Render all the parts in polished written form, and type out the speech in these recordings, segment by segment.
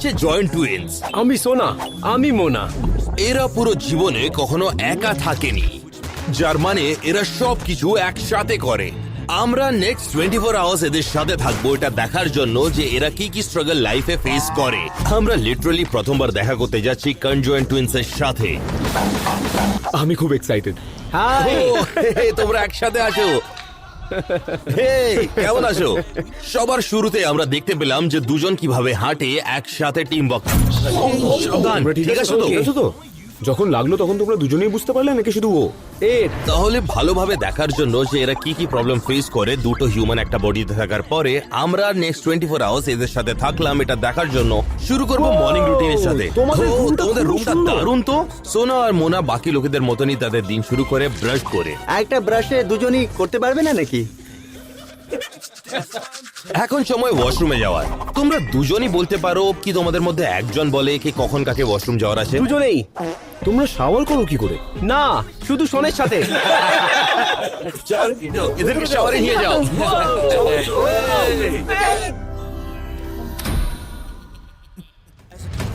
যে joint twins. আমি সোনা, আমি মোনা। এরা পুরো জীবনে কখনো একা থাকেনি, যার মানে এরা সবকিছু একসাথে করে। আমরা নেক্সট 24 আওয়ার্স এদের সাথে থাকবো এটা দেখার জন্য যে এরা কি কি স্ট্রাগল লাইফে ফেস করে। আমরা লিটারালি প্রথমবার দেখা করতে যাচ্ছি কনজয়েন্ট টুইন্স এর সাথে। আমি খুব এক্সাইটেড। তোমরা একসাথে আসো। হেই, কেমন আছো? সবার শুরুতে আমরা দেখতে পেলাম যে দুজন কিভাবে হাঁটে একসাথে টিম ওয়ার্ক। সাবধান, ঠিক আছে তো? যখন লাগলো তখন তোমরা দুজনেই বুঝতে পারলে নাকি শুধু ও? তাহলে ভালোভাবে দেখার জন্য যে এরা কি কি প্রবলেম ফেস করে দুটো হিউম্যান একটা বডিতে থাকার পরে, আমরা নেক্সট 24 আওয়ার্স এদের সাথে থাকলাম এটা দেখার জন্য। শুরু করব মর্নিং রুটিনের সাথে। তোমাদের রুমটা দারুণ তো। সোনা আর মোনা বাকি লোকেদের মতনই তাদের দিন শুরু করে ব্রাশ করে। একটা ব্রাশে দুজনই করতে পারবে না নাকি? এখন সময় ওয়াশরুমে যাওয়ার। তোমরা দুজনই বলতে পারো কি তোমাদের মধ্যে একজন বলে কি কখন কাকে ওয়াশরুম যাওয়ার আছে? দুজনেই। তোমরা শাওয়ার করো কি করে? না, শুধু সোনের সাথে। এদেরকে শাওয়ারে নিয়ে যাও।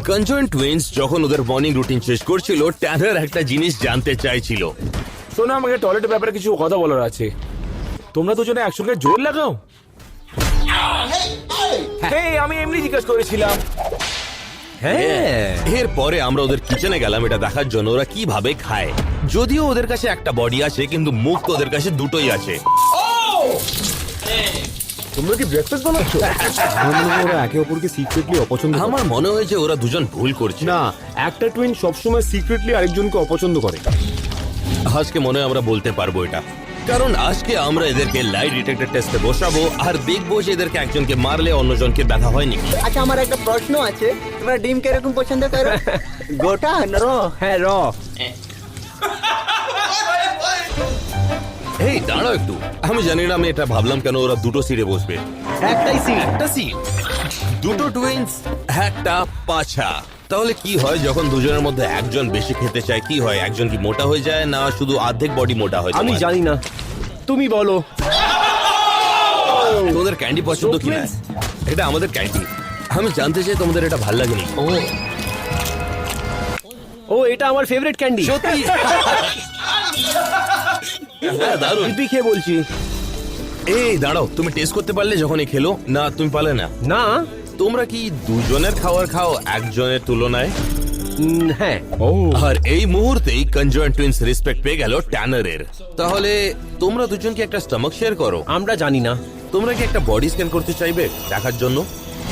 কনজয়েন্ট টুইন্স যখন ওদের মর্নিং রুটিন শেষ করছিল, ট্যানার একটা জিনিস জানতে চাইছিল। শোনো, আমাকে টয়লেটের ব্যাপারে কিছু কথা বলার আছে। তোমরা দুজনে একসঙ্গে জোর লাগাও। আমি এমনি জিজ্ঞাসা করেছিলাম। হ্যাঁ, এরপরে আমরা ওদের কিচেনে গেলাম এটা দেখার জন্য ওরা কিভাবে খায়। যদিও ওদের কাছে একটা বডি আছে কিন্তু মুখ তো ওদের কাছে দুটোই আছে। তোমরা কি ব্রেকফাস্ট বানাচ্ছো? ওরা একে অপরকে সিক্রেটলি অপছন্দ করে। আমার মনে হয় যে ওরা দুজন ভুল করছে। না, একটা টুইন সবসময় সিক্রেটলি আরেকজনকে অপছন্দ করে। আজকে মনে হয় আমরা বলতে পারবো এটা, কারণ আজকে আমরা এদেরকে লাই ডিটেক্টর টেস্টে বসাবো আর দেখবো যে এদেরকে একজনকে মারলে অন্যজনকে ব্যথা হয় নাকি। আচ্ছা, আমার একটা প্রশ্ন আছে, তোমরা ডিম কিরকম পছন্দ করো? গোটা না র? হ্যাঁ, র। এই দাঁড়াও একটু, আমি জানি না আমি এটা ভাবলাম কেন ওরা দুটো সিটে বসবে। একটাই সিট। একটা সিট, দুটো টুইন্স, একটা পাছা। তাহলে কি হয় যখন দুজনের মধ্যে একজন বেশি খেতে চায়? কি হয়, একজন কি মোটা হয়ে যায় না শুধু অর্ধেক বডি মোটা হয়? আমি জানি না, তুমি বলো। তোদের ক্যান্ডি পছন্দ কি না? এটা আমাদের ক্যান্ডি। আমি জানতে চাই তোমাদের এটা ভাল লাগেনি? ও, এটা আমার ফেভারিট ক্যান্ডি। সত্যি? হ্যাঁ, দারুণ। তুই খেয়ে বলছি। এই দাঁড়াও, তুমি টেস্ট করতে পারলে যখন এই খেলো? না, তুমি পারলে না। না। তোমরা কি দুজনের খাবার খাও একজনের তুলনায়? হ্যাঁ। ও, আর এই মুহূর্তেই কনজয়েন্ট টুইন্স রেসপেক্ট পেয়ে গেল ট্যানারের। তাহলে তোমরা দুজন কি একটা স্টমাক শেয়ার করো? আমরা জানি না। তোমরা কি একটা বডি স্ক্যান করতে চাইবে দেখার জন্য?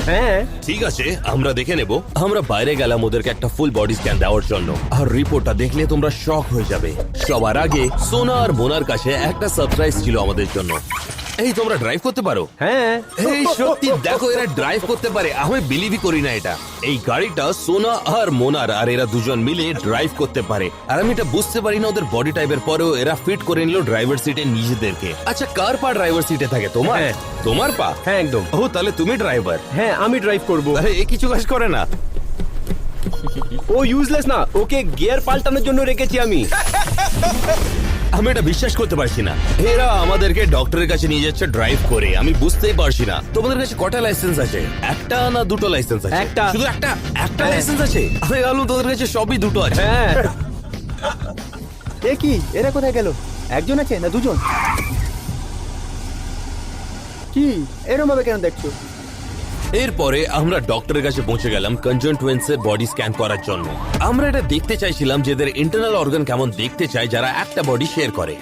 হ্যাঁ, ঠিক আছে, আমরা দেখে নেব। আমরা বাইরে গেলাম ওদেরকে একটা ফুল বডি স্ক্যান দেওয়ার জন্য, আর রিপোর্টটা দেখলে তোমরা শক হয়ে যাবে। সবার আগে সোনা আর মোনার কাছে একটা সারপ্রাইজ ছিল আমাদের জন্য। এই, তোমরা ড্রাইভ করতে পারো? হ্যাঁ। এই সত্যি, দেখো এরা ড্রাইভ করতে পারে। আমি বিলিভই করি না এটা। এই গাড়িটা সোনা আর মোনার, আর এরা দুজন মিলে ড্রাইভ করতে পারে। আর আমি এটা বুঝতে পারি না ওদের বডি টাইপের পরেও এরা ফিট করে নিল ড্রাইভার সিটে নিজেদেরকে। আচ্ছা, কার পা ড্রাইভার সিটে থাকে? তোমার? হ্যাঁ। তোমার পা? হ্যাঁ, একদম। ও, তাহলে তুমি ড্রাইভার? হ্যাঁ, আমি ড্রাইভ করব। আরে, এ কিছু কাজ করে না। ও ইউজলেস না, ওকে গিয়ার পাল্টানোর জন্য রেখেছি আমি। আমি এটা বিশ্বাস করতে পারছি না। এরা আমাদেরকে ডক্টরের কাছে নিয়ে যাচ্ছে ড্রাইভ করে। আমি বুঝতেই পারছি না। তোমাদের কাছে কটা লাইসেন্স আছে? একটা না দুটো লাইসেন্স আছে? একটা। শুধু একটা? একটা লাইসেন্স আছে? আমি ভাবলাম তোদের কাছে সবই দুটো আছে। হ্যাঁ। এ কি, এরা কোথায় গেল? একজন আছে না দুজন? কি এরকম ভাবে কেন দেখছো? এরপরে আমরা ডক্টরের কাছে পৌঁছে গেলাম কনজয়েন্ট টুইন্সের বডি স্ক্যান করার জন্য। আমরা এটা দেখতে চাইছিলাম যে এদের ইন্টারনাল অর্গান কেমন দেখতে চায় যারা একটা বডি শেয়ার করে।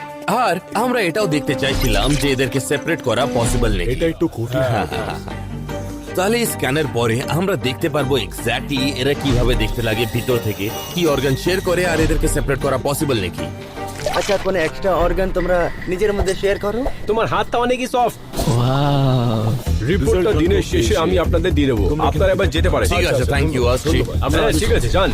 আর আমরা এটাও দেখতে চাইছিলাম যে এদেরকে সেপারেট করা পসিবল নেই। এটা একটু কঠিন। তাহলে এই স্ক্যানের পরে আমরা দেখতে পারবো এক্স্যাক্টলি এরা কিভাবে দেখতে লাগে ভিতর থেকে, কি অর্গান শেয়ার করে আর এদেরকে সেপারেট করা পসিবল নাকি। আচ্ছা, কোনো এক্সট্রা অর্গান তোমরা নিজের মধ্যে শেয়ার করো? তোমার হাতটা অনেকই সফট। রিপোর্টটা দিনের শেষে আমি আপনাদের দিয়ে দেবো। আপনারা এবার যেতে পারেন। ঠিক আছে, থ্যাংক ইউ। আসছি। আমরা ঠিক আছে, যান।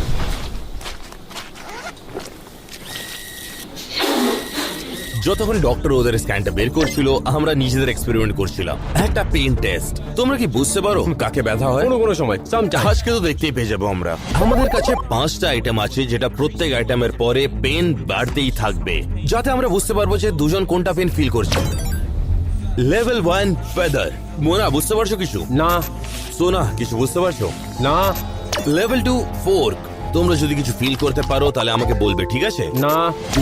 যতক্ষণ ডক্টর ওদের স্ক্যানটা বের করছিল আমরা নিজেদের এক্সপেরিমেন্ট করছিলাম। একটা পেন টেস্ট। তোমরা কি বুঝতে পারো কাকে ব্যথা হয়? কোনো সময় আজকে তো দেখতেই পেয়ে যাবো আমরা। আমাদের কাছে 5টা আইটেম আছে যেটা প্রত্যেক আইটেমের পরে পেন বাড়তেই থাকবে, যাতে আমরা বুঝতে পারবো যে দুজন কোনটা পেন ফিল করছে। Level 1 feather. মোনা বুঝতে পারছো কিছু? না সোনা কিছু বুঝতে পারছো? না লেভেল 2 ফোর্ক। তোমরা যদি কিছু ফিল করতে পারো তাহলে আমাকে বলবে, ঠিক আছে? না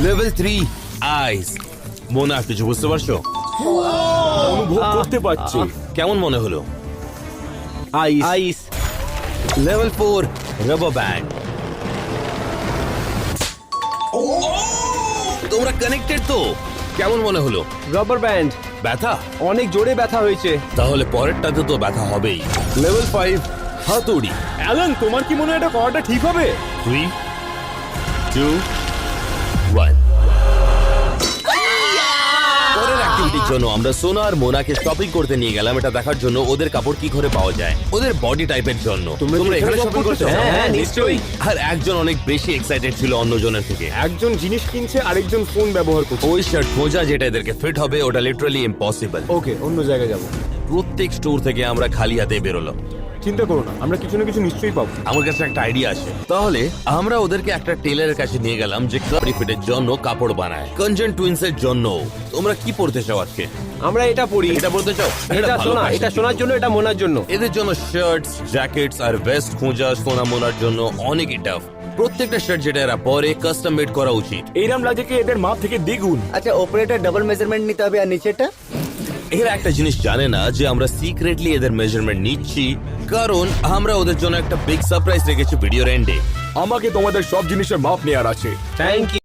লেভেল 3 আইস। মোনা কিছু বুঝতে পারছো? অনুভব করতে পারছি। কেমন মনে হলো? আইস আইস লেভেল 4 রাবার ব্যান্ড। তোমরা কানেক্টেড তো? কেমন মনে হলো? রাবার ব্যান্ড ব্যথা? অনেক জোরে ব্যথা হয়েছে। তাহলে পরেরটাতে তো ব্যথা হবেই। লেভেল 5 হাতুড়ি। অ্যালান, তোমার কি মনে হয় এটা করাটা ঠিক হবে? 3 2 1। পরের অ্যাক্টিভিটির জন্য আমরা সোনা আর মোনাকে শপিং করতে নিয়ে গেলাম, এটা দেখার জন্য ওদের কাপড় কি করে পাওয়া যায়, ওদের বডি টাইপের জন্য। তোমরা এখানে শপিং করছো? হ্যাঁ, নিশ্চয়ই। আর একজন অনেক বেশি এক্সাইটেড ছিল অন্যজনের থেকে। একজন জিনিস কিনছে, আরেকজন ফোন ব্যবহার করছে। ওই শার্ট খোঁজা যেটা এদেরকে ফিট হবে, ওটা লিটারালি ইম্পসিবল। ওকে, অন্য জায়গায় যাব। প্রত্যেক স্টোর থেকে আমরা খালি হাতে বেরোলাম। চিন্তা করো না, আমরা কিছু না কিছু নিশ্চয়ই পাবো। আমার কাছে একটা আইডিয়া আছে। তাহলে আমরা ওদেরকে একটা টেলারের কাছে নিয়ে গেলাম যে কাপড় ফিটের জন্য কাপড় বানায়। কনজেন টুইন্স এর জন্য। তোমরা কি পড়তে চাও আজকে? আমরা এটা পড়ি। এটা পড়তে চাও? এটা ভালো শোনা, fashion এটা ছিল। শোনার জন্য, এটা মোনার জন্য। এদের জন্য শার্টস, জ্যাকেটস আর ভেস্ট খোঁজা সোনা মোনার জন্য অনেকই টাফ। প্রত্যেকটা শার্ট যেটা এরা পরে কাস্টম মেড করা উচিত। এইরাম লাগে কি এদের মাপ থেকে দ্বিগুণ। আচ্ছা, ওপরেটা ডাবল মেজারমেন্ট নিতে হবে আর নিচেটা? এরা একটা জিনিস জানে না যে আমরা সিক্রেটলি এদের মেজারমেন্ট নিচ্ছি, কারণ আমরা ওদের জন্য একটা বিগ সারপ্রাইজ রেখেছি ভিডিওর এন্ডে। আমাকে তোমাদের সব জিনিসের মাপ নেওয়ার আছে। Thank you.